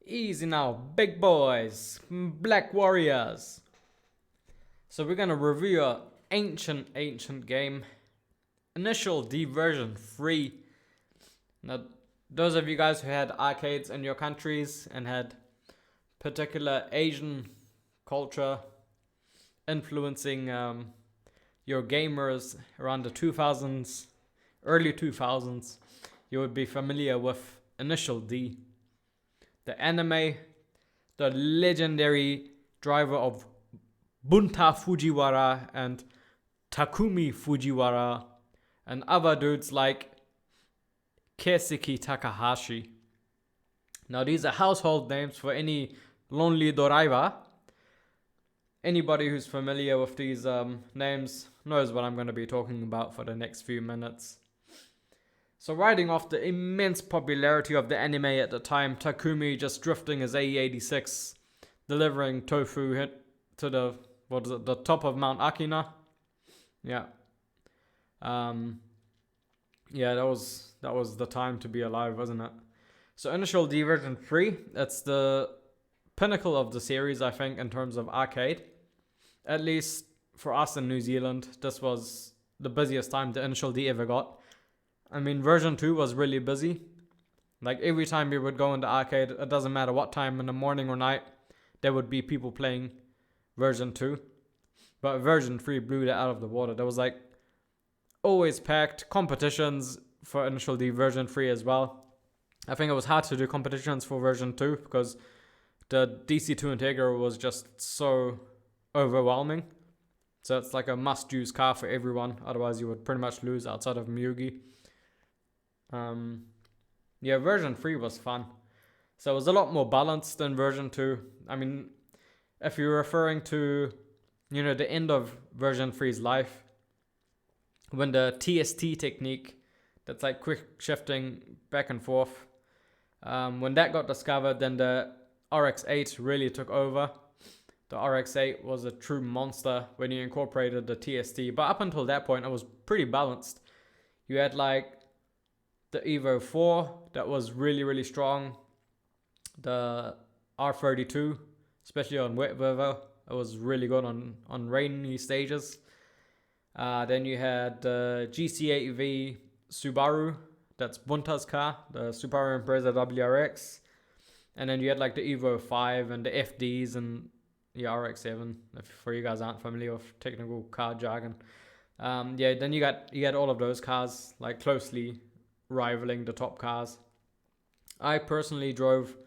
Easy now, big boys, black warriors. So we're gonna review a ancient game, Initial D version 3. Now, those of you guys who had arcades in your countries and had particular Asian culture influencing your gamers around the 2000s, early 2000s, you would be familiar with Initial D. The anime, the legendary driver of Bunta Fujiwara and Takumi Fujiwara, and other dudes like Keisuke Takahashi. Now, these are household names for any lonely driver. Anybody who's familiar with these names knows what I'm going to be talking about for the next few minutes. So riding off the immense popularity of the anime at the time, Takumi just drifting his AE-86, delivering tofu hit to the top of Mount Akina. Yeah. That was the time to be alive, wasn't it? So Initial D version 3, it's the pinnacle of the series, I think, in terms of arcade. At least for us in New Zealand, this was the busiest time the Initial D ever got. I mean, version 2 was really busy. Like, every time you would go into arcade, it doesn't matter what time in the morning or night, there would be people playing version 2. But version 3 blew that out of the water. There was like always packed competitions for Initial D version 3 as well. I think it was hard to do competitions for version 2 because the DC2 Integra was just so overwhelming. So it's like a must-use car for everyone. Otherwise, you would pretty much lose outside of Miyugi. Version 3 was fun. So it was a lot more balanced than version 2. I mean, if you're referring to, the end of version 3's life, when the TST technique, that's like quick shifting back and forth, when that got discovered, then the RX-8 really took over. The RX-8 was a true monster when you incorporated the TST. But up until that point, it was pretty balanced. You had like the Evo 4 that was really, really strong. The R32, especially on wet weather, it was really good on rainy stages. Then you had the GC8V Subaru, that's Bunta's car, the Subaru Impreza WRX. And then you had like the Evo 5 and the FDs and the RX-7, for you guys aren't familiar with technical car jargon. Then you had all of those cars like closely rivaling the top cars. I personally drove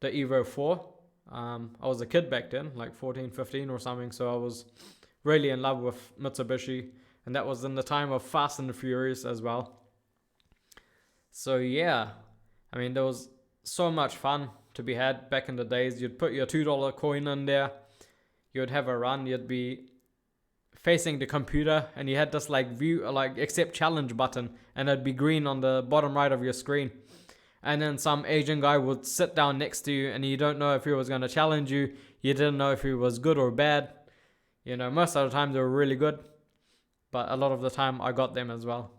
the Evo 4. I was a kid back then, like 14, 15 or something, so I was really in love with Mitsubishi, and that was in the time of Fast and the Furious as well. So yeah, I mean, there was so much fun to be had back in the days. You'd put your $2 coin in there, you'd have a run, you'd be facing the computer, and you had this like view, like accept challenge button, and it'd be green on the bottom right of your screen. And then some Asian guy would sit down next to you, and you don't know if he was going to challenge you. You didn't know if he was good or bad. Most of the time they were really good, but a lot of the time I got them as well.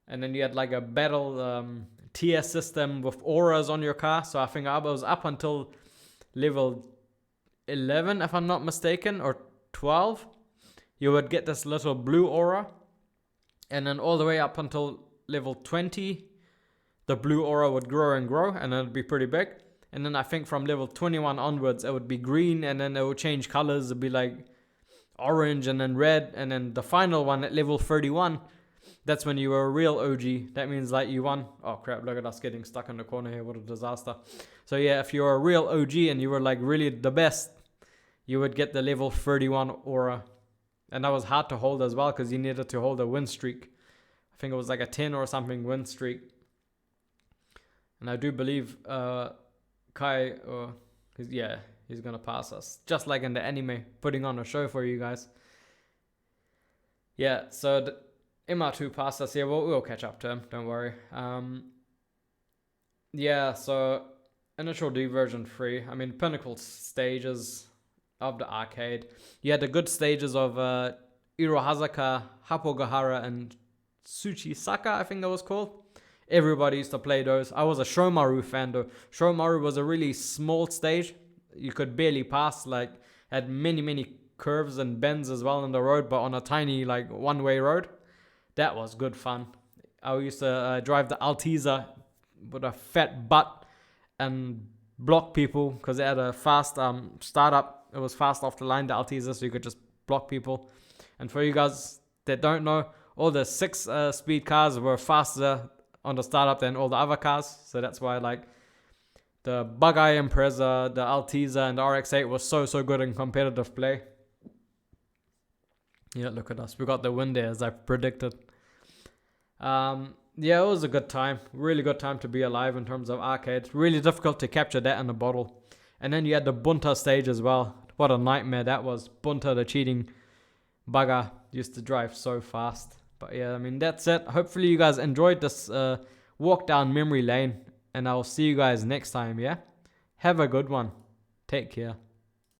And then you had like a battle tier system with auras on your car. So I think I was up until level 11, if I'm not mistaken, or 12. You would get this little blue aura. And then all the way up until level 20, the blue aura would grow and grow, and then it'd be pretty big. And then I think from level 21 onwards, it would be green, and then it would change colors. It'd be like orange and then red. And then the final one at level 31, that's when you were a real OG. That means like you won. Oh crap, look at us getting stuck in the corner here. What a disaster. So yeah, if you're a real OG and you were like really the best, you would get the level 31 aura. And that was hard to hold as well because you needed to hold a win streak. I think it was like a 10 or something win streak. And I do believe Kai, he's going to pass us. Just like in the anime, putting on a show for you guys. Yeah, so the MR2 passed us here. We'll catch up to him, don't worry. So Initial D version 3. I mean, pinnacle stages of the arcade. You had the good stages of Irohazaka, Hapogahara, and Tsuchisaka, I think that was called. Everybody used to play those. I was a Shomaru fan though. Shomaru was a really small stage. You could barely pass, like had many curves and bends as well in the road, but on a tiny like one-way road. That was good fun. I used to drive the Altiza with a fat butt and block people because it had a fast startup. It was fast off the line, the Altiza, so you could just block people. And for you guys that don't know, all the 6-speed cars were faster on the startup than all the other cars. So that's why like the Bug-Eye Impreza, the Altiza, and the RX-8 was so good in competitive play. Yeah, look at us. We got the win there as I predicted. Yeah, it was a good time. Really good time to be alive in terms of arcade. Really difficult to capture that in a bottle. And then you had the Bunta stage as well. What a nightmare that was. Bunta, the cheating bugger, used to drive so fast. But yeah, I mean, that's it. Hopefully you guys enjoyed this walk down memory lane. And I'll see you guys next time, yeah? Have a good one. Take care.